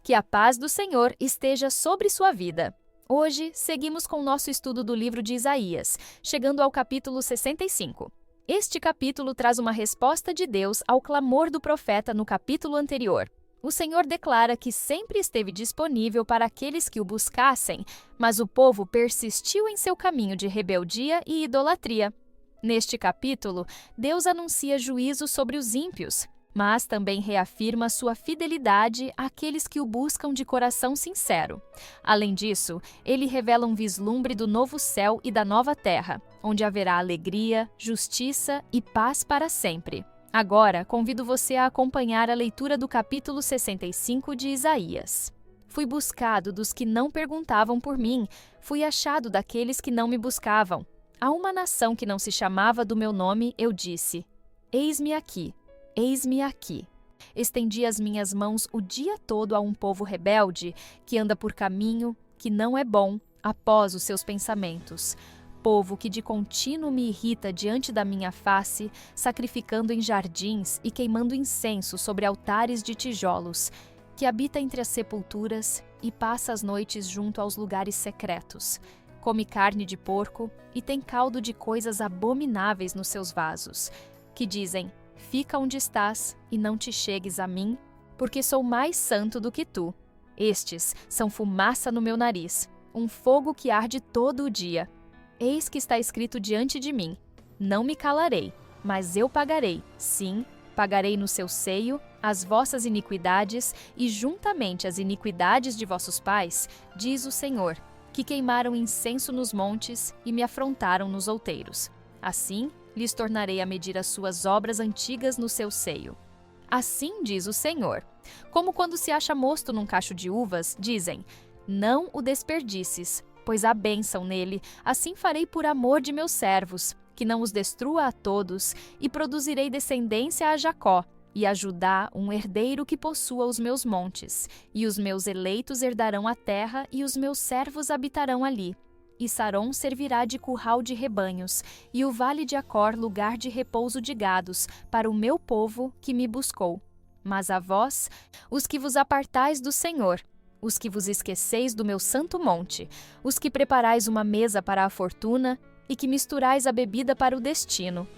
Que a paz do Senhor esteja sobre sua vida. Hoje, seguimos com o nosso estudo do livro de Isaías, chegando ao capítulo 65. Este capítulo traz uma resposta de Deus ao clamor do profeta no capítulo anterior. O Senhor declara que sempre esteve disponível para aqueles que o buscassem, mas o povo persistiu em seu caminho de rebeldia e idolatria. Neste capítulo, Deus anuncia juízo sobre os ímpios, mas também reafirma sua fidelidade àqueles que o buscam de coração sincero. Além disso, ele revela um vislumbre do novo céu e da nova terra, onde haverá alegria, justiça e paz para sempre. Agora, convido você a acompanhar a leitura do capítulo 65 de Isaías. Fui buscado dos que não perguntavam por mim, fui achado daqueles que não me buscavam. A uma nação que não se chamava do meu nome, eu disse: Eis-me aqui. Eis-me aqui. Estendi as minhas mãos o dia todo a um povo rebelde, que anda por caminho que não é bom, após os seus pensamentos. Povo que de contínuo me irrita diante da minha face, sacrificando em jardins e queimando incenso sobre altares de tijolos, que habita entre as sepulturas e passa as noites junto aos lugares secretos. Come carne de porco e tem caldo de coisas abomináveis nos seus vasos, que dizem: Fica onde estás e não te chegues a mim, porque sou mais santo do que tu. Estes são fumaça no meu nariz, um fogo que arde todo o dia. Eis que está escrito diante de mim: Não me calarei, mas eu pagarei, sim, pagarei no seu seio as vossas iniquidades e juntamente as iniquidades de vossos pais, diz o Senhor, que queimaram incenso nos montes e me afrontaram nos outeiros. Assim, lhes tornarei a medir as suas obras antigas no seu seio. Assim diz o Senhor. Como quando se acha mosto num cacho de uvas, dizem: Não o desperdices, pois há bênção nele, assim farei por amor de meus servos, que não os destrua a todos, e produzirei descendência a Jacó, e a Judá um herdeiro que possua os meus montes, e os meus eleitos herdarão a terra, e os meus servos habitarão ali. E Saron servirá de curral de rebanhos, e o vale de Acor lugar de repouso de gados, para o meu povo que me buscou. Mas a vós, os que vos apartais do Senhor, os que vos esqueceis do meu santo monte, os que preparais uma mesa para a fortuna, e que misturais a bebida para o destino.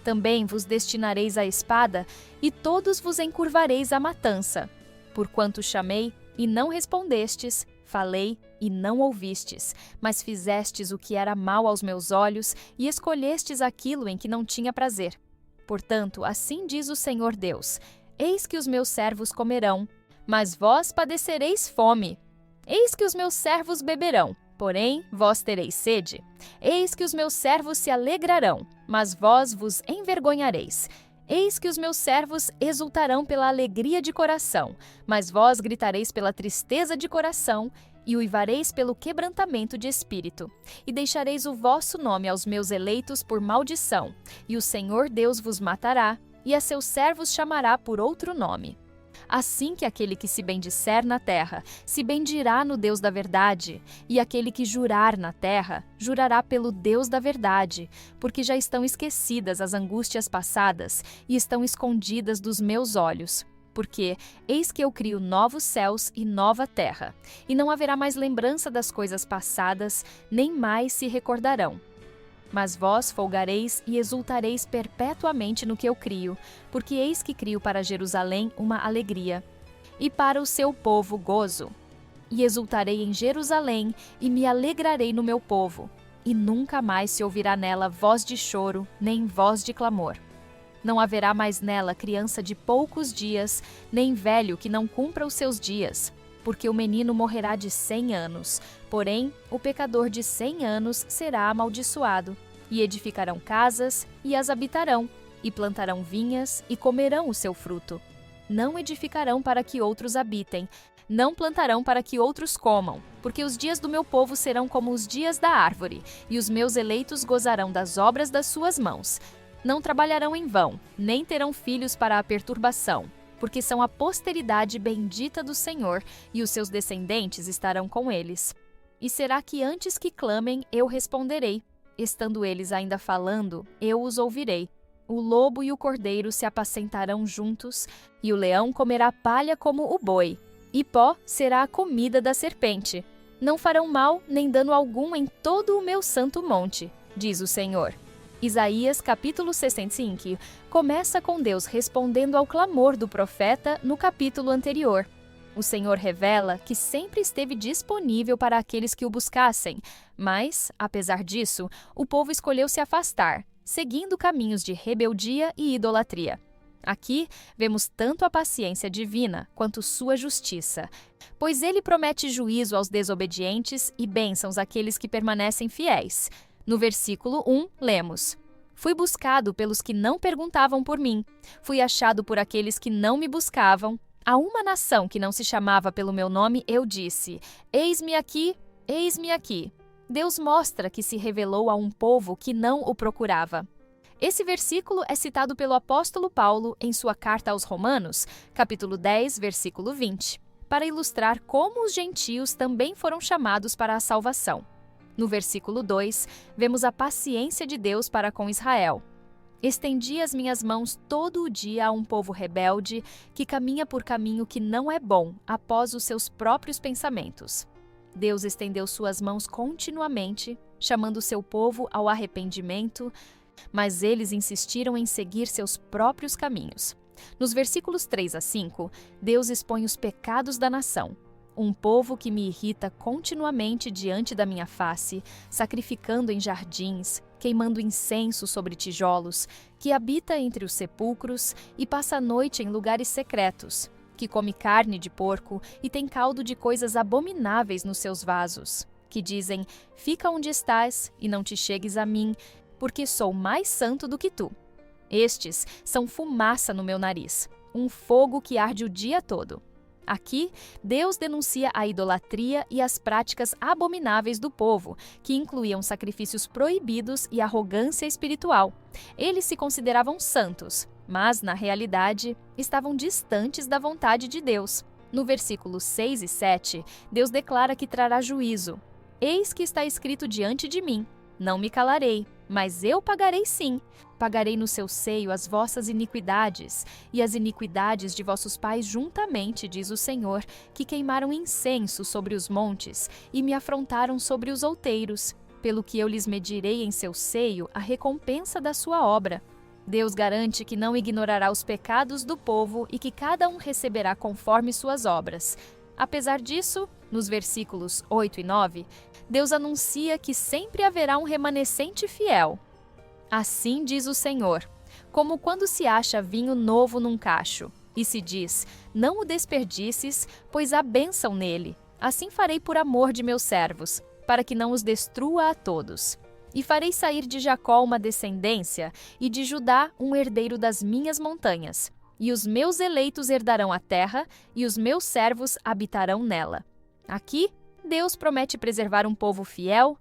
Também vos destinareis à espada, e todos vos encurvareis à matança. Porquanto chamei, e não respondestes, falei, e não ouvistes, mas fizestes o que era mal aos meus olhos, e escolhestes aquilo em que não tinha prazer. Portanto, assim diz o Senhor Deus: Eis que os meus servos comerão, mas vós padecereis fome. Eis que os meus servos beberão, porém vós tereis sede. Eis que os meus servos se alegrarão, mas vós vos envergonhareis. Eis que os meus servos exultarão pela alegria de coração, mas vós gritareis pela tristeza de coração, e uivareis pelo quebrantamento de espírito. E deixareis o vosso nome aos meus eleitos por maldição, e o Senhor Deus vos matará, e a seus servos chamará por outro nome. Assim que aquele que se bendisser na terra, se bendirá no Deus da verdade, e aquele que jurar na terra, jurará pelo Deus da verdade, porque já estão esquecidas as angústias passadas, e estão escondidas dos meus olhos. Porque eis que eu crio novos céus e nova terra, e não haverá mais lembrança das coisas passadas, nem mais se recordarão. Mas vós folgareis e exultareis perpetuamente no que eu crio, porque eis que crio para Jerusalém uma alegria, e para o seu povo gozo. E exultarei em Jerusalém, e me alegrarei no meu povo, e nunca mais se ouvirá nela voz de choro, nem voz de clamor. Não haverá mais nela criança de poucos dias, nem velho que não cumpra os seus dias, porque o menino morrerá de 100 anos, porém o pecador de 100 anos será amaldiçoado. E edificarão casas, e as habitarão, e plantarão vinhas, e comerão o seu fruto. Não edificarão para que outros habitem, não plantarão para que outros comam, porque os dias do meu povo serão como os dias da árvore, e os meus eleitos gozarão das obras das suas mãos. Não trabalharão em vão, nem terão filhos para a perturbação, porque são a posteridade bendita do Senhor, e os seus descendentes estarão com eles. E será que antes que clamem, eu responderei? Estando eles ainda falando, eu os ouvirei. O lobo e o cordeiro se apacentarão juntos, e o leão comerá palha como o boi. e pó será a comida da serpente. Não farão mal nem dano algum em todo o meu santo monte, diz o Senhor. Isaías capítulo 65 começa com Deus respondendo ao clamor do profeta no capítulo anterior. O Senhor revela que sempre esteve disponível para aqueles que o buscassem, mas, apesar disso, o povo escolheu se afastar, seguindo caminhos de rebeldia e idolatria. Aqui vemos tanto a paciência divina quanto sua justiça, pois ele promete juízo aos desobedientes e bênçãos àqueles que permanecem fiéis. No versículo 1, lemos: Fui buscado pelos que não perguntavam por mim, fui achado por aqueles que não me buscavam. A uma nação que não se chamava pelo meu nome, eu disse: Eis-me aqui, eis-me aqui. Deus mostra que se revelou a um povo que não o procurava. Esse versículo é citado pelo apóstolo Paulo em sua carta aos Romanos, capítulo 10, versículo 20, para ilustrar como os gentios também foram chamados para a salvação. No versículo 2, vemos a paciência de Deus para com Israel. Estendi as minhas mãos todo o dia a um povo rebelde que caminha por caminho que não é bom após os seus próprios pensamentos. Deus estendeu suas mãos continuamente, chamando seu povo ao arrependimento, mas eles insistiram em seguir seus próprios caminhos. Nos versículos 3 a 5, Deus expõe os pecados da nação. Um povo que me irrita continuamente diante da minha face, sacrificando em jardins, queimando incenso sobre tijolos, que habita entre os sepulcros e passa a noite em lugares secretos, que come carne de porco e tem caldo de coisas abomináveis nos seus vasos, que dizem: Fica onde estás e não te chegues a mim, porque sou mais santo do que tu. Estes são fumaça no meu nariz, um fogo que arde o dia todo. Aqui, Deus denuncia a idolatria e as práticas abomináveis do povo, que incluíam sacrifícios proibidos e arrogância espiritual. Eles se consideravam santos, mas, na realidade, estavam distantes da vontade de Deus. No versículos 6 e 7, Deus declara que trará juízo. Eis que está escrito diante de mim: Não me calarei, mas eu pagarei sim. Pagarei no seu seio as vossas iniquidades, e as iniquidades de vossos pais juntamente, diz o Senhor, que queimaram incenso sobre os montes e me afrontaram sobre os outeiros, pelo que eu lhes medirei em seu seio a recompensa da sua obra. Deus garante que não ignorará os pecados do povo e que cada um receberá conforme suas obras. Apesar disso, nos versículos 8 e 9, Deus anuncia que sempre haverá um remanescente fiel. Assim diz o Senhor: como quando se acha vinho novo num cacho, e se diz: Não o desperdices, pois há bênção nele. Assim farei por amor de meus servos, para que não os destrua a todos. E farei sair de Jacó uma descendência, e de Judá um herdeiro das minhas montanhas. E os meus eleitos herdarão a terra, e os meus servos habitarão nela. Aqui, Deus promete preservar um povo fiel,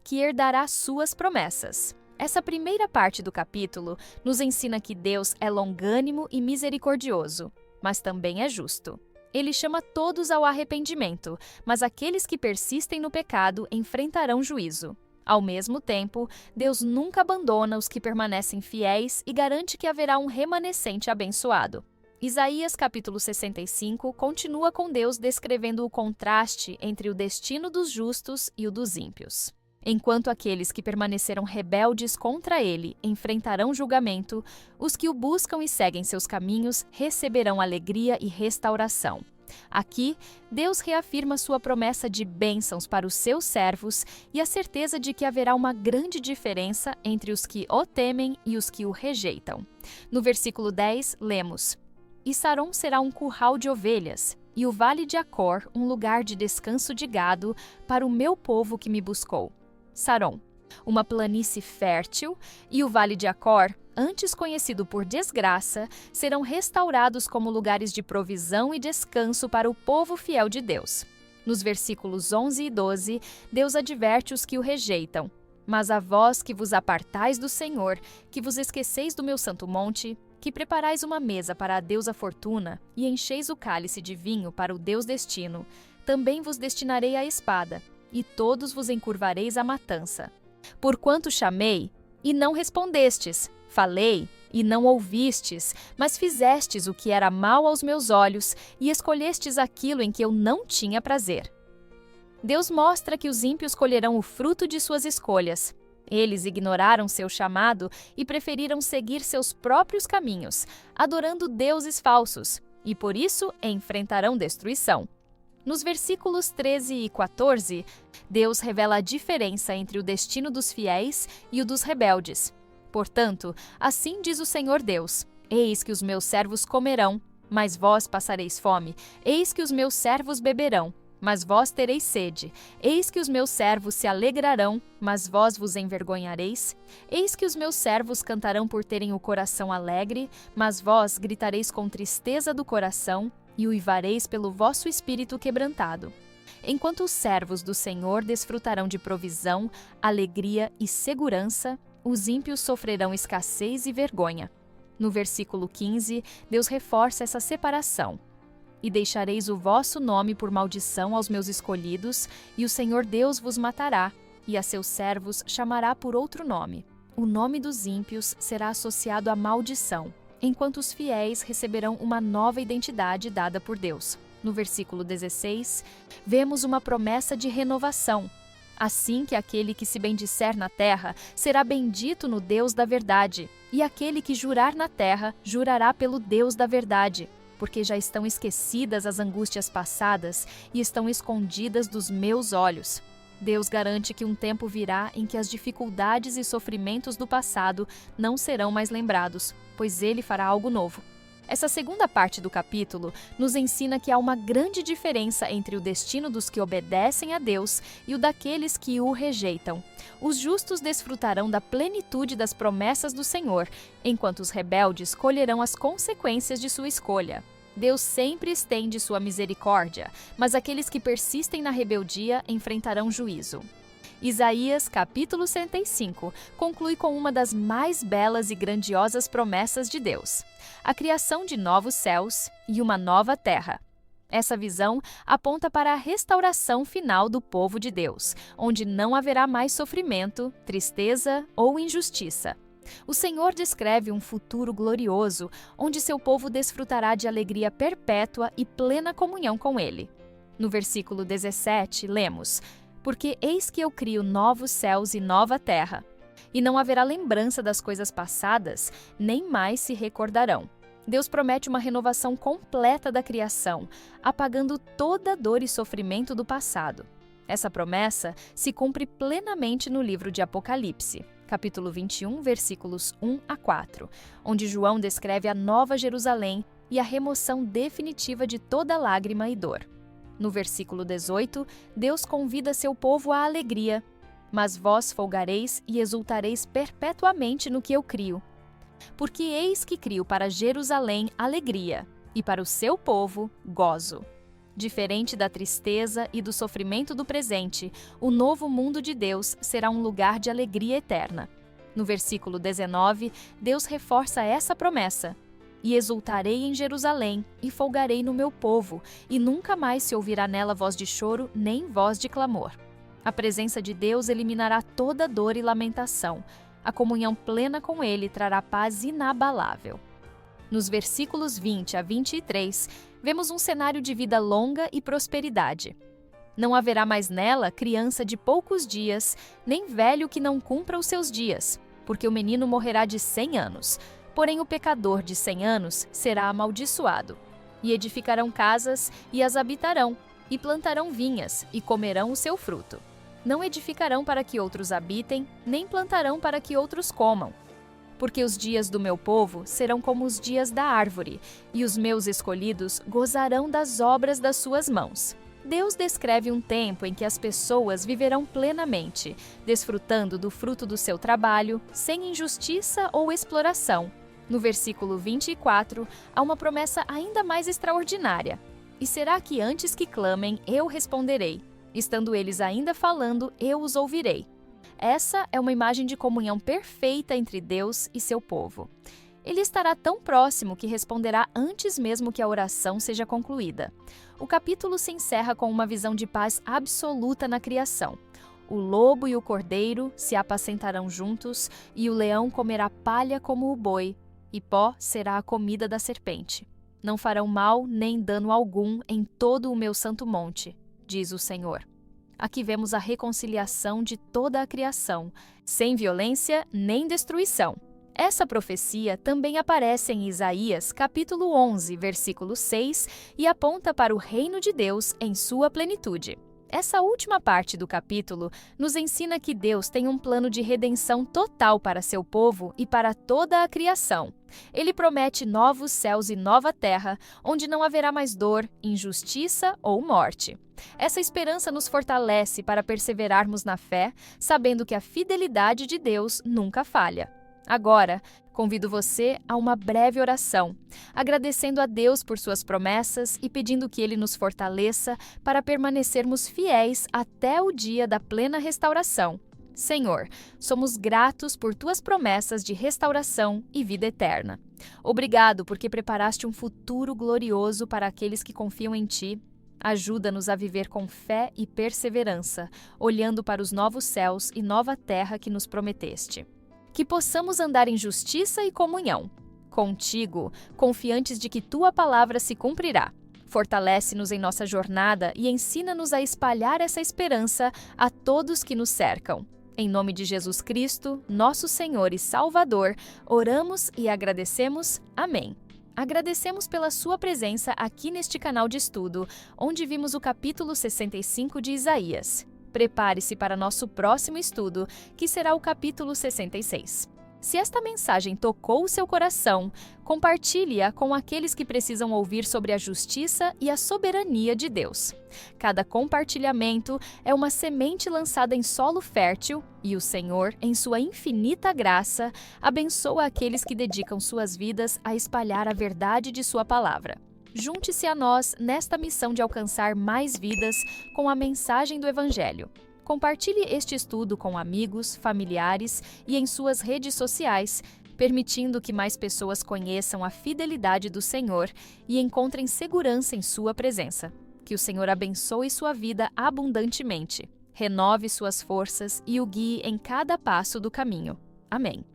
que herdará suas promessas. Essa primeira parte do capítulo nos ensina que Deus é longânimo e misericordioso, mas também é justo. Ele chama todos ao arrependimento, mas aqueles que persistem no pecado enfrentarão juízo. Ao mesmo tempo, Deus nunca abandona os que permanecem fiéis e garante que haverá um remanescente abençoado. Isaías capítulo 65 continua com Deus descrevendo o contraste entre o destino dos justos e o dos ímpios. Enquanto aqueles que permaneceram rebeldes contra ele enfrentarão julgamento, os que o buscam e seguem seus caminhos receberão alegria e restauração. Aqui, Deus reafirma sua promessa de bênçãos para os seus servos e a certeza de que haverá uma grande diferença entre os que o temem e os que o rejeitam. No versículo 10, lemos: E Saron será um curral de ovelhas, e o vale de Acor um lugar de descanso de gado para o meu povo que me buscou. Saron, uma planície fértil, e o vale de Acor, antes conhecido por desgraça, serão restaurados como lugares de provisão e descanso para o povo fiel de Deus. Nos versículos 11 e 12, Deus adverte os que o rejeitam: Mas a vós que vos apartais do Senhor, que vos esqueceis do meu santo monte, que preparais uma mesa para a deusa Fortuna e encheis o cálice de vinho para o Deus Destino, também vos destinarei à espada, e todos vos encurvareis à matança. Porquanto chamei, e não respondestes, falei, E não ouvistes, mas fizestes o que era mal aos meus olhos, e escolhestes aquilo em que eu não tinha prazer. Deus mostra que os ímpios colherão o fruto de suas escolhas. Eles ignoraram seu chamado e preferiram seguir seus próprios caminhos, adorando deuses falsos, e por isso enfrentarão destruição. Nos versículos 13 e 14, Deus revela a diferença entre o destino dos fiéis e o dos rebeldes. Portanto, assim diz o Senhor Deus: Eis que os meus servos comerão, mas vós passareis fome. Eis que os meus servos beberão, mas vós tereis sede. Eis que os meus servos se alegrarão, mas vós vos envergonhareis. Eis que os meus servos cantarão por terem o coração alegre, mas vós gritareis com tristeza do coração e uivareis pelo vosso espírito quebrantado. Enquanto os servos do Senhor desfrutarão de provisão, alegria e segurança, os ímpios sofrerão escassez e vergonha. No versículo 15, Deus reforça essa separação. E deixareis o vosso nome por maldição aos meus escolhidos, e o Senhor Deus vos matará, e a seus servos chamará por outro nome. O nome dos ímpios será associado à maldição, enquanto os fiéis receberão uma nova identidade dada por Deus. No versículo 16, vemos uma promessa de renovação. Assim que aquele que se bendisser na terra será bendito no Deus da verdade, e aquele que jurar na terra jurará pelo Deus da verdade, porque já estão esquecidas as angústias passadas e estão escondidas dos meus olhos. Deus garante que um tempo virá em que as dificuldades e sofrimentos do passado não serão mais lembrados, pois Ele fará algo novo. Essa segunda parte do capítulo nos ensina que há uma grande diferença entre o destino dos que obedecem a Deus e o daqueles que o rejeitam. Os justos desfrutarão da plenitude das promessas do Senhor, enquanto os rebeldes colherão as consequências de sua escolha. Deus sempre estende sua misericórdia, mas aqueles que persistem na rebeldia enfrentarão juízo. Isaías, capítulo 65, conclui com uma das mais belas e grandiosas promessas de Deus: a criação de novos céus e uma nova terra. Essa visão aponta para a restauração final do povo de Deus, onde não haverá mais sofrimento, tristeza ou injustiça. O Senhor descreve um futuro glorioso, onde seu povo desfrutará de alegria perpétua e plena comunhão com Ele. No versículo 17, lemos: Porque eis que eu crio novos céus e nova terra, e não haverá lembrança das coisas passadas, nem mais se recordarão. Deus promete uma renovação completa da criação, apagando toda dor e sofrimento do passado. Essa promessa se cumpre plenamente no livro de Apocalipse, capítulo 21, versículos 1 a 4, onde João descreve a Nova Jerusalém e a remoção definitiva de toda lágrima e dor. No versículo 18, Deus convida seu povo à alegria. Mas vós folgareis e exultareis perpetuamente no que eu crio. Porque eis que crio para Jerusalém alegria, e para o seu povo gozo. Diferente da tristeza e do sofrimento do presente, o novo mundo de Deus será um lugar de alegria eterna. No versículo 19, Deus reforça essa promessa: E exultarei em Jerusalém, e folgarei no meu povo, e nunca mais se ouvirá nela voz de choro, nem voz de clamor. A presença de Deus eliminará toda dor e lamentação. A comunhão plena com Ele trará paz inabalável. Nos versículos 20 a 23, vemos um cenário de vida longa e prosperidade. Não haverá mais nela criança de poucos dias, nem velho que não cumpra os seus dias, porque o menino morrerá de 100 anos. Porém o pecador de 100 anos será amaldiçoado. E edificarão casas, e as habitarão, e plantarão vinhas, e comerão o seu fruto. Não edificarão para que outros habitem, nem plantarão para que outros comam. Porque os dias do meu povo serão como os dias da árvore, e os meus escolhidos gozarão das obras das suas mãos. Deus descreve um tempo em que as pessoas viverão plenamente, desfrutando do fruto do seu trabalho, sem injustiça ou exploração. No versículo 24, há uma promessa ainda mais extraordinária. E será que antes que clamem, eu responderei? Estando eles ainda falando, eu os ouvirei. Essa é uma imagem de comunhão perfeita entre Deus e seu povo. Ele estará tão próximo que responderá antes mesmo que a oração seja concluída. O capítulo se encerra com uma visão de paz absoluta na criação. O lobo e o cordeiro se apacentarão juntos, e o leão comerá palha como o boi. e pó será a comida da serpente. Não farão mal nem dano algum em todo o meu santo monte, diz o Senhor. Aqui vemos a reconciliação de toda a criação, sem violência nem destruição. Essa profecia também aparece em Isaías, capítulo 11, versículo 6, e aponta para o reino de Deus em sua plenitude. Essa última parte do capítulo nos ensina que Deus tem um plano de redenção total para seu povo e para toda a criação. Ele promete novos céus e nova terra, onde não haverá mais dor, injustiça ou morte. Essa esperança nos fortalece para perseverarmos na fé, sabendo que a fidelidade de Deus nunca falha. Agora, convido você a uma breve oração, agradecendo a Deus por suas promessas e pedindo que Ele nos fortaleça para permanecermos fiéis até o dia da plena restauração. Senhor, somos gratos por tuas promessas de restauração e vida eterna. Obrigado porque preparaste um futuro glorioso para aqueles que confiam em Ti. Ajuda-nos a viver com fé e perseverança, olhando para os novos céus e nova terra que nos prometeste. Que possamos andar em justiça e comunhão contigo, confiantes de que tua palavra se cumprirá. Fortalece-nos em nossa jornada e ensina-nos a espalhar essa esperança a todos que nos cercam. Em nome de Jesus Cristo, nosso Senhor e Salvador, oramos e agradecemos. Amém. Agradecemos pela sua presença aqui neste canal de estudo, onde vimos o capítulo 65 de Isaías. Prepare-se para nosso próximo estudo, que será o capítulo 66. Se esta mensagem tocou o seu coração, compartilhe-a com aqueles que precisam ouvir sobre a justiça e a soberania de Deus. Cada compartilhamento é uma semente lançada em solo fértil e o Senhor, em sua infinita graça, abençoa aqueles que dedicam suas vidas a espalhar a verdade de sua palavra. Junte-se a nós nesta missão de alcançar mais vidas com a mensagem do Evangelho. Compartilhe este estudo com amigos, familiares e em suas redes sociais, permitindo que mais pessoas conheçam a fidelidade do Senhor e encontrem segurança em sua presença. Que o Senhor abençoe sua vida abundantemente, renove suas forças e o guie em cada passo do caminho. Amém.